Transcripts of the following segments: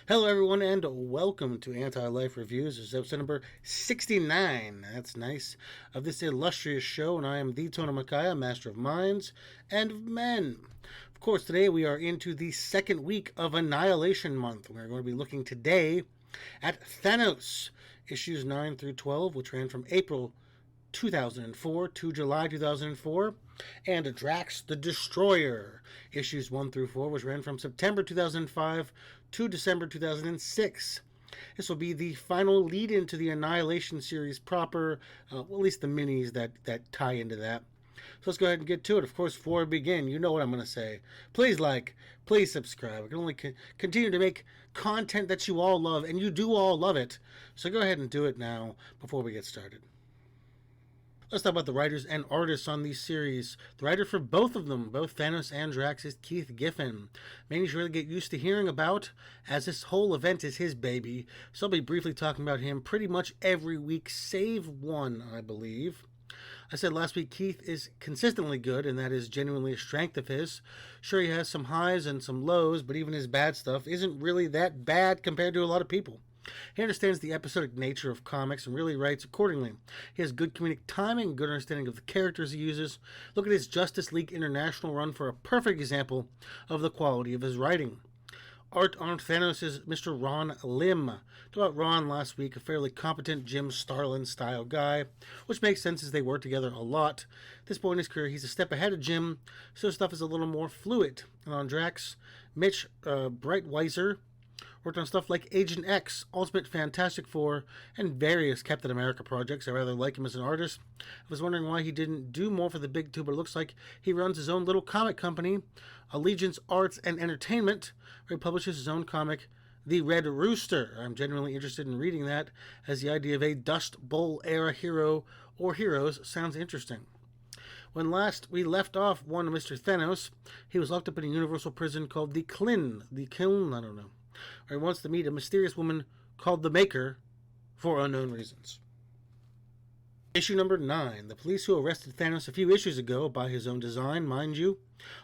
Hello, everyone, and welcome to Anti-Life Reviews. This is episode number 69. That's nice. Of this illustrious show, and I am the Tona Makaya, Master of Minds and of Men. Of course, today we are into the second week of Annihilation Month. We're going to be looking today at Thanos, issues 9 through 12, which ran from April 2004 to July 2004, and Drax the Destroyer, issues 1 through 4, which ran from September 2005 to December 2006. This will be the final lead-in to the Annihilation series proper, well, at least the minis that tie into that. So let's go ahead and get to it. Of course, before we begin, you know what I'm going to say. Please like, please subscribe. I can only continue to make content that you all love, and you do all love it. So go ahead and do it now before we get started. Let's talk about the writers and artists on these series. The writer for both of them, both Thanos and Drax, is Keith Giffen. Man, you should really get used to hearing about, as this whole event is his baby. So I'll be briefly talking about him pretty much every week, save one, I believe. I said last week Keith is consistently good, and that is genuinely a strength of his. Sure, he has some highs and some lows, but even his bad stuff isn't really that bad compared to a lot of people. He understands the episodic nature of comics and really writes accordingly. He has good comedic timing and good understanding of the characters he uses. Look at his Justice League International run for a perfect example of the quality of his writing. Art on Thanos is Mr. Ron Lim. Talked about Ron last week, a fairly competent Jim Starlin style guy, which makes sense as they work together a lot. At this point in his career, he's a step ahead of Jim, so stuff is a little more fluid. And on Drax, Mitch Breitweiser worked on stuff like Agent X, Ultimate Fantastic Four, and various Captain America projects. I rather like him as an artist. I was wondering why he didn't do more for the big two, but it looks like he runs his own little comic company, Allegiance Arts and Entertainment, where he publishes his own comic, The Red Rooster. I'm genuinely interested in reading that, as the idea of a Dust Bowl era hero or heroes sounds interesting. When last we left off one Mr. Thanos, he was locked up in a universal prison called the Klin, I don't know, where he wants to meet a mysterious woman called the Maker for unknown reasons. Issue number 9. The police who arrested Thanos a few issues ago, by his own design, mind you,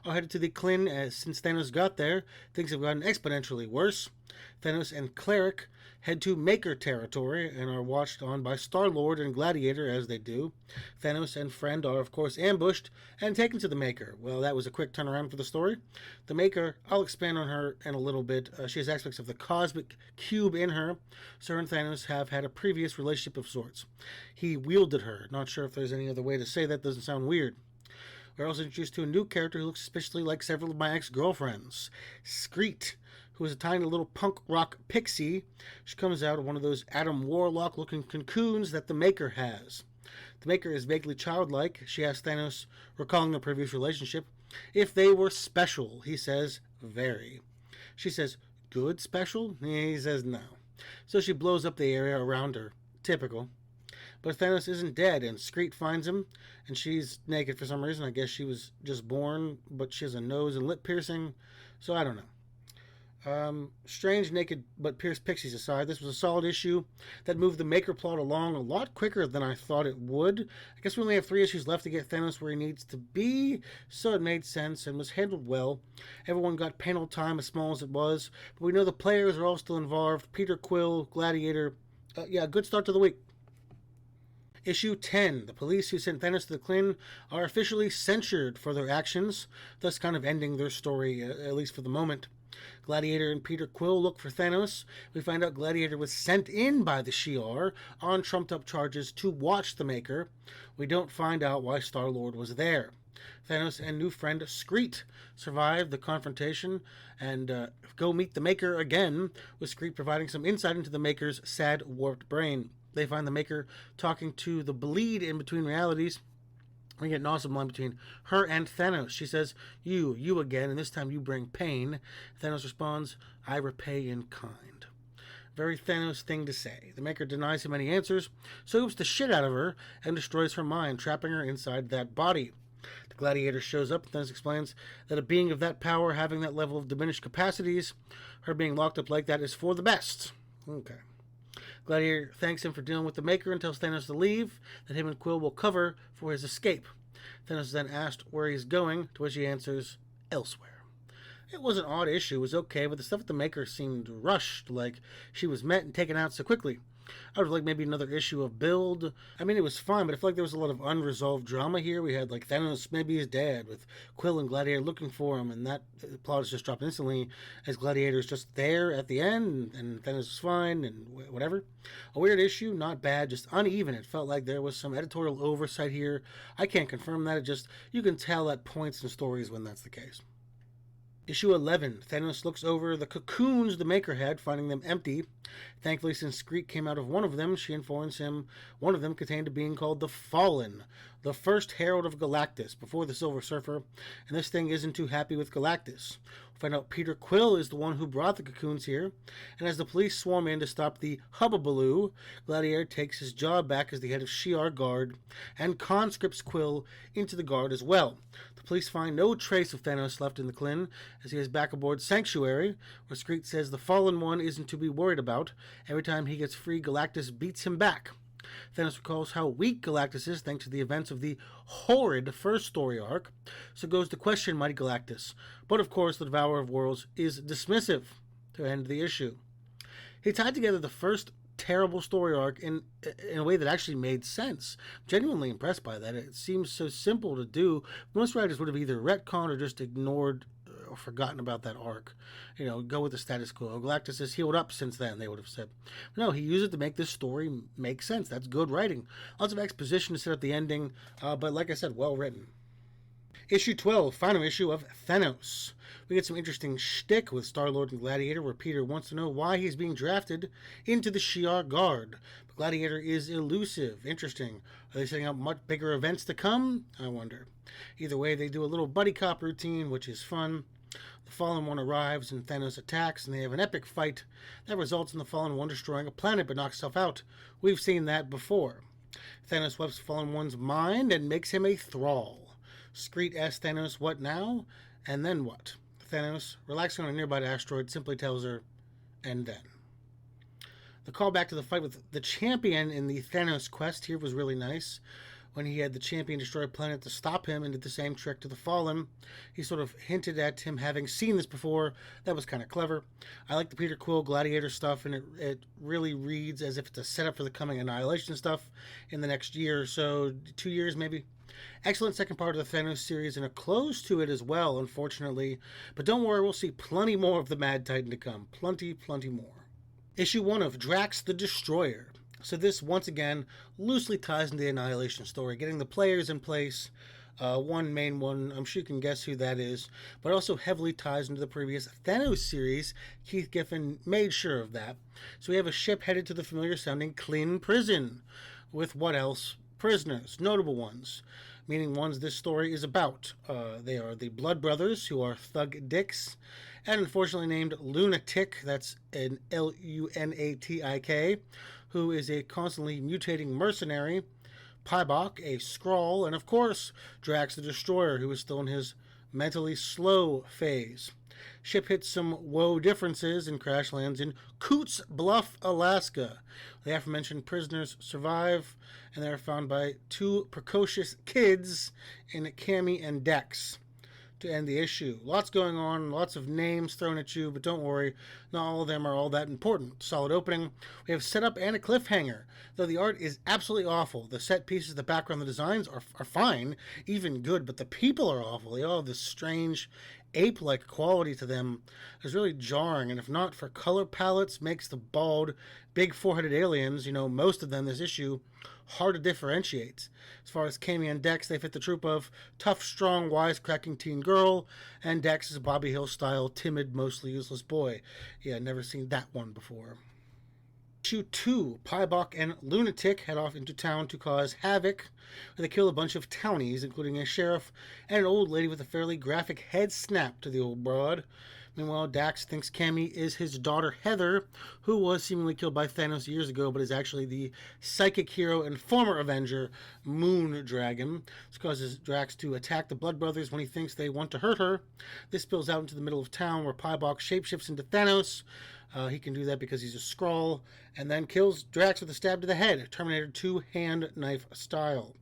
are headed to the Klin as since Thanos got there, things have gotten exponentially worse. Thanos and Cleric head to Maker territory and are watched on by Star-Lord and Gladiator as they do. Thanos and friend are, of course, ambushed and taken to the Maker. Well, that was a quick turnaround for the story. The Maker, I'll expand on her in a little bit. She has aspects of the cosmic cube in her, so her and Thanos have had a previous relationship of sorts. He wielded her. Not sure if there's any other way to say that. Doesn't sound weird. We're also introduced to a new character who looks suspiciously like several of my ex-girlfriends. Screet, who is a tiny little punk rock pixie. She comes out of one of those Adam Warlock-looking cocoons that the Maker has. The Maker is vaguely childlike. She asks Thanos, recalling their previous relationship, if they were special. He says, very. She says, good special? He says, no. So she blows up the area around her. Typical. But Thanos isn't dead, and Screet finds him, and she's naked for some reason. I guess she was just born, but she has a nose and lip piercing, so I don't know. Strange, naked, but pierced pixies aside, this was a solid issue that moved the Maker plot along a lot quicker than I thought it would. I guess we only have 3 issues left to get Thanos where he needs to be, so it made sense and was handled well. Everyone got panel time, as small as it was, but we know the players are all still involved. Peter Quill, Gladiator. Good start to the week. Issue 10. The police who sent Thanos to the Klin are officially censured for their actions, thus kind of ending their story, at least for the moment. Gladiator and Peter Quill look for Thanos. We find out Gladiator was sent in by the Shi'ar on trumped-up charges to watch the Maker. We don't find out why Star-Lord was there. Thanos and new friend Screet survive the confrontation and go meet the Maker again, with Screet providing some insight into the Maker's sad, warped brain. They find the Maker talking to the Bleed in between realities. We get an awesome line between her and Thanos. She says, you again, and this time you bring pain. Thanos responds, I repay in kind. Very Thanos thing to say. The Maker denies him any answers, so he whips the shit out of her and destroys her mind, trapping her inside that body. The Gladiator shows up, and Thanos explains that a being of that power, having that level of diminished capacities, her being locked up like that is for the best. Okay. Gladiator thanks him for dealing with the Maker and tells Thanos to leave, that him and Quill will cover for his escape. Thanos is then asked where he's going, to which he answers, elsewhere. It was an odd issue, it was okay, but the stuff with the Maker seemed rushed, like she was met and taken out so quickly. I would have liked maybe another issue of build. I mean, it was fun, but I feel like there was a lot of unresolved drama here. We had like Thanos, maybe his dad, with Quill and Gladiator looking for him, and that plot is just dropped instantly as Gladiator is just there at the end, and Thanos is fine, and whatever. A weird issue, not bad, just uneven. It felt like there was some editorial oversight here. I can't confirm that. It just, you can tell at points in stories when that's the case. Issue 11, Thanos looks over the cocoons the Maker had, finding them empty. Thankfully, since Skreet came out of one of them, she informs him one of them contained a being called the Fallen, the first herald of Galactus, before the Silver Surfer, and this thing isn't too happy with Galactus. We find out Peter Quill is the one who brought the cocoons here, and as the police swarm in to stop the hubbubaloo, Gladiator takes his job back as the head of Shi'ar Guard, and conscripts Quill into the Guard as well. The police find no trace of Thanos left in the Klin, as he is back aboard Sanctuary, where Skreet says the Fallen One isn't to be worried about. Every time he gets free, Galactus beats him back. Thanos recalls how weak Galactus is thanks to the events of the horrid first story arc, so goes to question mighty Galactus. But of course, the Devourer of Worlds is dismissive to end the issue. He tied together the first terrible story arc in a way that actually made sense. Genuinely impressed by that. It seems so simple to do. Most writers would have either retconned or just ignored or forgotten about that arc. You know, go with the status quo. Galactus has healed up since then, they would have said. But no, he used it to make this story make sense. That's good writing. Lots of exposition to set up the ending, but like I said, well written. Issue 12, final issue of Thanos. We get some interesting shtick with Star-Lord and Gladiator, where Peter wants to know why he's being drafted into the Shi'ar Guard. But Gladiator is elusive. Interesting. Are they setting up much bigger events to come? I wonder. Either way, they do a little buddy cop routine, which is fun. The Fallen One arrives and Thanos attacks, and they have an epic fight that results in the Fallen One destroying a planet but knocks himself out. We've seen that before. Thanos wipes the Fallen One's mind and makes him a thrall. Skreet asks Thanos what now, and then what? Thanos, relaxing on a nearby asteroid, simply tells her, and then. The callback to the fight with the Champion in the Thanos quest here was really nice. When he had the Champion destroy a planet to stop him and did the same trick to the Fallen, he sort of hinted at him having seen this before. That was kind of clever. I like the Peter Quill Gladiator stuff, and it really reads as if it's a setup for the coming Annihilation stuff in the next year or so, 2 years maybe. Excellent second part of the Thanos series, and a close to it as well, unfortunately. But don't worry, we'll see plenty more of the Mad Titan to come. Plenty more. Issue 1 of Drax the Destroyer. So this, once again, loosely ties into the Annihilation story, getting the players in place. One main one, I'm sure you can guess who that is, but also heavily ties into the previous Thanos series. Keith Giffen made sure of that. So we have a ship headed to the familiar-sounding Klin prison, with what else? Prisoners, notable ones, meaning ones this story is about. They are the Blood Brothers, who are thug dicks, and unfortunately named Lunatic, that's an Lunatik, who is a constantly mutating mercenary, Pybok, a Skrull, and of course, Drax the Destroyer, who is still in his mentally slow phase. Ship hits some woe differences and crash lands in Coots Bluff, Alaska. The aforementioned prisoners survive, and they are found by two precocious kids in Cammy and Dex to end the issue. Lots going on, lots of names thrown at you, but don't worry, not all of them are all that important. Solid opening. We have setup and a cliffhanger. Though the art is absolutely awful, the set pieces, the background, the designs are fine, even good, but the people are awful. They all have this strange ape-like quality to them. It's really jarring, and if not for color palettes, makes the bald, big four-headed aliens, most of them this issue, hard to differentiate. As far as Cammy and Dex, they fit the trope of tough, strong, wisecracking teen girl, and Dex is a Bobby Hill-style, timid, mostly useless boy. Yeah, never seen that one before. Issue 2, Pybok and Lunatic head off into town to cause havoc. They kill a bunch of townies, including a sheriff and an old lady with a fairly graphic head snap to the old broad. Meanwhile, Dax thinks Cammy is his daughter Heather, who was seemingly killed by Thanos years ago, but is actually the psychic hero and former Avenger, Moon Dragon. This causes Drax to attack the Blood Brothers when he thinks they want to hurt her. This spills out into the middle of town, where Pybok shapeshifts into Thanos. He can do that because he's a Skrull, and then kills Drax with a stab to the head, Terminator 2 hand knife style,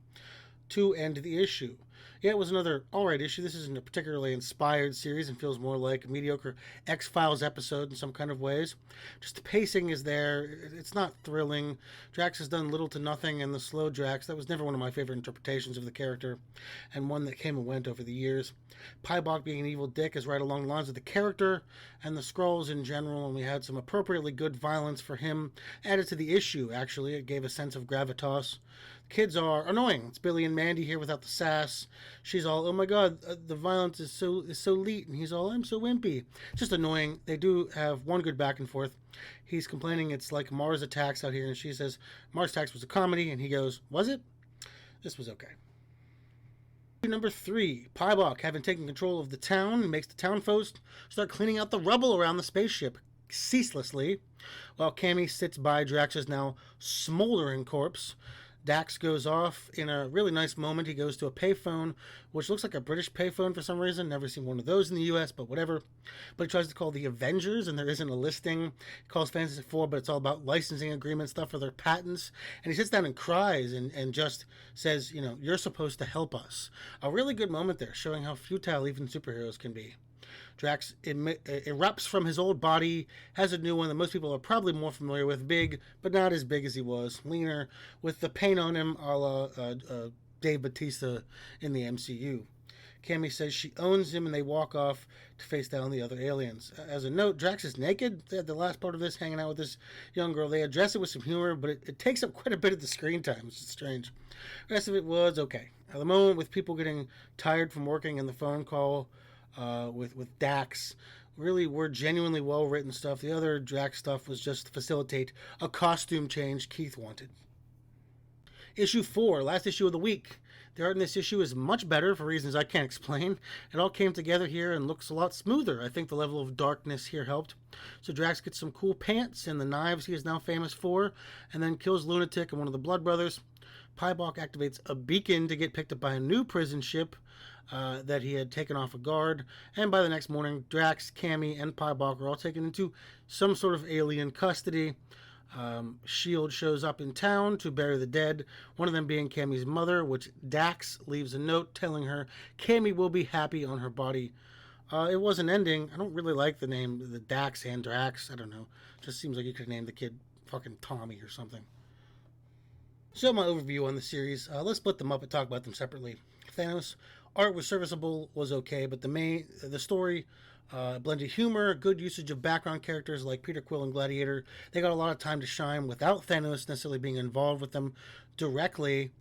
to end the issue. Yeah, it was another alright issue. This isn't a particularly inspired series and feels more like a mediocre X-Files episode in some kind of ways. Just the pacing is there. It's not thrilling. Drax has done little to nothing, and the slow Drax, that was never one of my favorite interpretations of the character, and one that came and went over the years. Pybok being an evil dick is right along the lines of the character and the Skrulls in general, and we had some appropriately good violence for him added to the issue, actually. It gave a sense of gravitas. Kids are annoying. It's Billy and Mandy here without the sass. She's all, oh my god, the violence is so leet, and he's all, I'm so wimpy. It's just annoying. They do have one good back and forth. He's complaining it's like Mars Attacks out here, and she says Mars Attacks was a comedy, and he goes, was it? This was okay. Number 3, Pybok, having taken control of the town, makes the town folks start cleaning out the rubble around the spaceship ceaselessly, while Cammy sits by Drax's now smoldering corpse. Dax goes off in a really nice moment. He goes to a payphone, which looks like a British payphone for some reason. Never seen one of those in the US, but whatever. But he tries to call the Avengers, and there isn't a listing. He calls Fantastic Four, but it's all about licensing agreement stuff for their patents. And he sits down and cries and just says, you know, you're supposed to help us. A really good moment there, showing how futile even superheroes can be. Drax erupts from his old body, has a new one that most people are probably more familiar with. Big, but not as big as he was. Leaner, with the paint on him a la Dave Bautista in the MCU. Cammy says she owns him, and they walk off to face down the other aliens. As a note, Drax is naked. They had the last part of this hanging out with this young girl. They address it with some humor, but it takes up quite a bit of the screen time, which is strange. The rest of it was okay. At the moment, with people getting tired from working and the phone call with Dax, really were genuinely well-written stuff. The other Drax stuff was just to facilitate a costume change Keith wanted. Issue 4, last issue of the week. The art in this issue is much better for reasons I can't explain. It all came together here and looks a lot smoother. I think the level of darkness here helped. So Drax gets some cool pants and the knives he is now famous for, and then kills Lunatic and one of the Blood Brothers. Pybok activates a beacon to get picked up by a new prison ship that he had taken off a guard, and by the next morning, Drax, Cammy, and Pybok are all taken into some sort of alien custody. S.H.I.E.L.D. shows up in town to bury the dead, one of them being Cammy's mother, which Dax leaves a note telling her Cammy will be happy on her body. It was an ending. I don't really like the name, the Dax and Drax. I don't know. Just seems like you could have named the kid fucking Tommy or something. So my overview on the series, let's split them up and talk about them separately. Thanos, art was serviceable, was okay, but the story blended humor, good usage of background characters like Peter Quill and Gladiator. They got a lot of time to shine without Thanos necessarily being involved with them directly.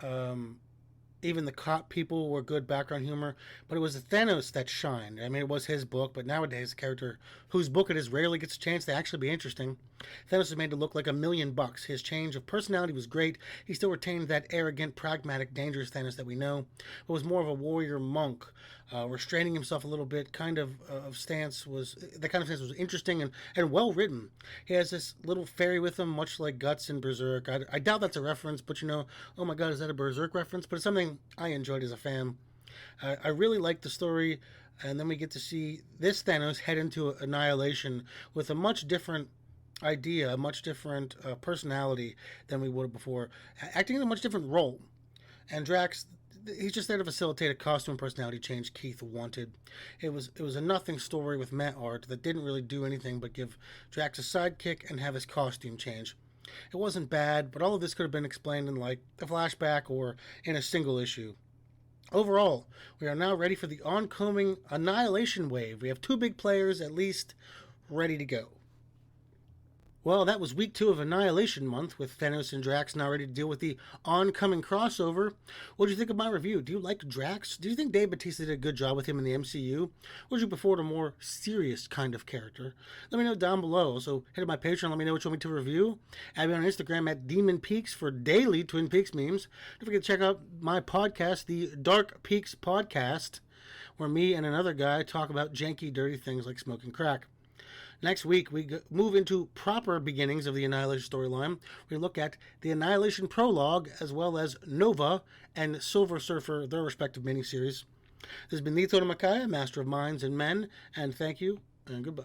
Even the cop people were good background humor, but it was Thanos that shined. I mean, it was his book, but nowadays a character whose book it is rarely gets a chance to actually be interesting. Thanos is made to look like $1 million. His change of personality was great. He still retained that arrogant, pragmatic, dangerous Thanos that we know, but was more of a warrior monk, restraining himself a little bit. Kind of stance was interesting and well written. He has this little fairy with him, much like Guts in Berserk. I doubt that's a reference, but you know, oh my god, is that a Berserk reference? But it's something I enjoyed as a fan. I really liked the story, and then we get to see this Thanos head into Annihilation with a much different idea, a much different personality than we would have before, acting in a much different role. And Drax, he's just there to facilitate a costume personality change Keith wanted. It was a nothing story with matte art that didn't really do anything but give Drax a sidekick and have his costume change. It wasn't bad, but all of this could have been explained in like a flashback or in a single issue. Overall, we are now ready for the oncoming Annihilation wave. We have 2 big players at least ready to go. Well, that was week 2 of Annihilation month, with Thanos and Drax now ready to deal with the oncoming crossover. What do you think of my review? Do you like Drax? Do you think Dave Bautista did a good job with him in the MCU? Or would you prefer a more serious kind of character? Let me know down below. So head to my Patreon, let me know what you want me to review. Add me on Instagram at Demon Peaks for daily Twin Peaks memes. Don't forget to check out my podcast, the Dark Peaks Podcast, where me and another guy talk about janky, dirty things like smoking crack. Next week, we move into proper beginnings of the Annihilation storyline. We look at the Annihilation prologue, as well as Nova and Silver Surfer, their respective miniseries. This has been the Thanos Master of Minds and Men, and thank you, and goodbye.